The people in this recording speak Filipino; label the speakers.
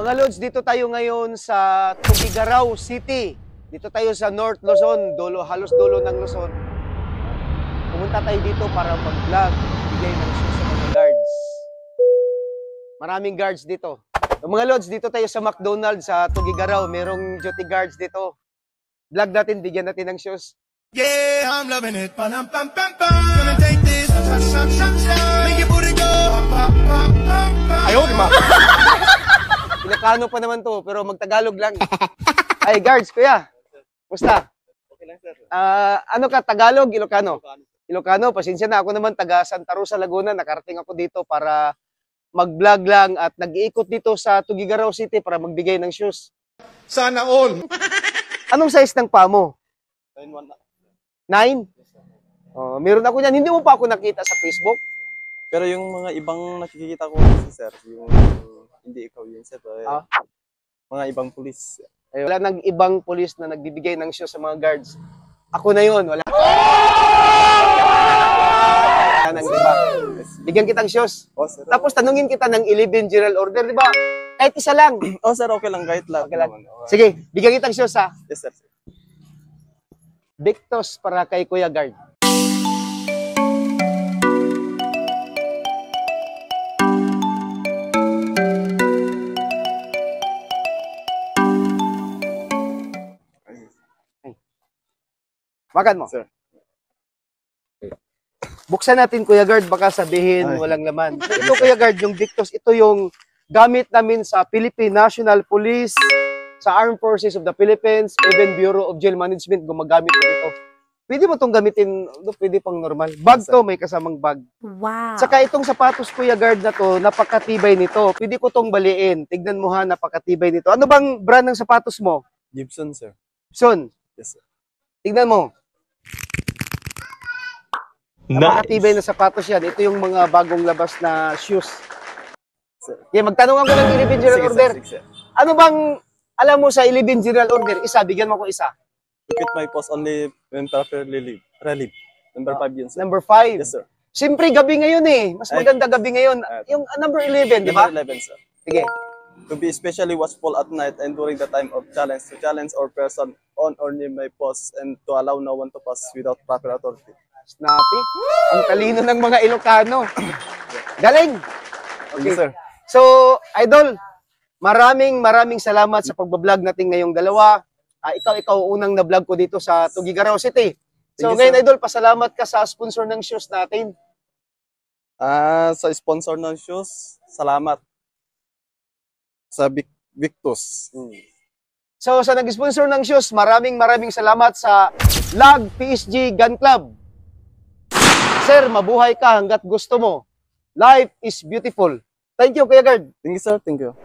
Speaker 1: Mga Lods, dito tayo ngayon sa Tugigaraw City. Dito tayo sa North Luzon, halos dulo ng Luzon. Pumunta tayo dito para mag-vlog, bigay ng shoes sa mga guards. Maraming guards dito. Mga Lods, dito tayo sa McDonald's sa Tugigaraw. Merong duty guards dito. Vlog natin, bigyan natin ng shoes.
Speaker 2: Yeah, I'm loving it. Pam, pam, pam, pam. Gonna take this. Make your booty go.
Speaker 1: Ayaw, di ba? Ilocano pa naman to, pero magtagalog lang. Ay, guards, kuya. Musta?
Speaker 3: Okay lang, sir.
Speaker 1: Ano ka, Tagalog, Ilocano? Ilocano, pasensya na. Ako naman, taga Santa Rosa, Laguna. Nakarating ako dito para mag-vlog lang at nag-iikot dito sa Tugigaraw City para magbigay ng shoes.
Speaker 2: Sana all.
Speaker 1: Anong size ng paa mo?
Speaker 3: 9-1 na.
Speaker 1: 9? Oh, meron ako niyan. Hindi mo pa ako nakita sa Facebook?
Speaker 3: Pero yung mga ibang nakikita ko sir, yung hindi ikaw yun, sir. Mga ibang pulis.
Speaker 1: Ay, wala nang ibang pulis na nagbibigay ng shoes sa mga guards. Ako na yun. Wala nang iba. Bigyan kitang shoes.
Speaker 3: Oh, sir.
Speaker 1: Tapos tanungin kita ng 11 general order, di ba? Kahit isa lang.
Speaker 3: Oh, sir, okay lang. Kahit lang.
Speaker 1: Okay lang. Sige, bigyan kitang shoes ha.
Speaker 3: Yes, sir.
Speaker 1: Victos para kay Kuya Guard. Makan mo.
Speaker 3: Sir.
Speaker 1: Buksan natin, Kuya Guard, baka sabihin
Speaker 3: Ay.
Speaker 1: walang laman. Ito, Kuya Guard, yung Victos, ito yung gamit namin sa Philippine National Police, sa Armed Forces of the Philippines, even Bureau of Jail Management, gumagamit ko dito. Pwede mo itong gamitin, pwede pang normal. Bag to, may kasamang bag.
Speaker 4: Wow.
Speaker 1: Saka itong sapatos, Kuya Guard, na to, napakatibay nito. Pwede ko itong baliin. Tignan mo ha, napakatibay nito. Ano bang brand ng sapatos mo?
Speaker 3: Gibson, sir.
Speaker 1: Son,
Speaker 3: Yes, sir.
Speaker 1: tignan mo. Napakatibay na sapatos yan. Ito yung mga bagong labas na shoes.
Speaker 3: Sir.
Speaker 1: Yeah, magtanong ako ng 11 general
Speaker 3: Sige,
Speaker 1: order.
Speaker 3: sir. Sige, sir.
Speaker 1: Ano bang alam mo sa 11 general order? Isa, bigyan mo ko isa.
Speaker 3: Repeat my post only when properly relieved. Number 5 yun, sir.
Speaker 1: Number 5.
Speaker 3: Yes, sir.
Speaker 1: Siyempre, gabi ngayon eh. Mas maganda gabi ngayon. Yung number 11, di ba?
Speaker 3: Number 11, sir.
Speaker 1: Sige.
Speaker 3: To be especially watchful at night and during the time of challenge, to challenge or person on or near my post and to allow no one to pass without proper authority.
Speaker 1: Snappy. Ang talino ng mga Ilocano. Galing.
Speaker 3: Okay, sir.
Speaker 1: So, Idol, maraming salamat sa pagbablog natin ngayong dalawa. Ikaw unang na-vlog ko dito sa Tugigaraw City. So,
Speaker 3: Thank you,
Speaker 1: ngayon,
Speaker 3: sir.
Speaker 1: Idol, pasalamat ka sa sponsor ng shoes natin.
Speaker 3: Sa sponsor ng shoes, salamat. Sa Victus.
Speaker 1: So, sa nag-sponsor ng shoes, maraming salamat sa Lag PSG Gun Club. Sir, mabuhay ka hanggat gusto mo. Life is beautiful. Thank you, Kuya Guard.
Speaker 3: Thank you, sir. Thank you.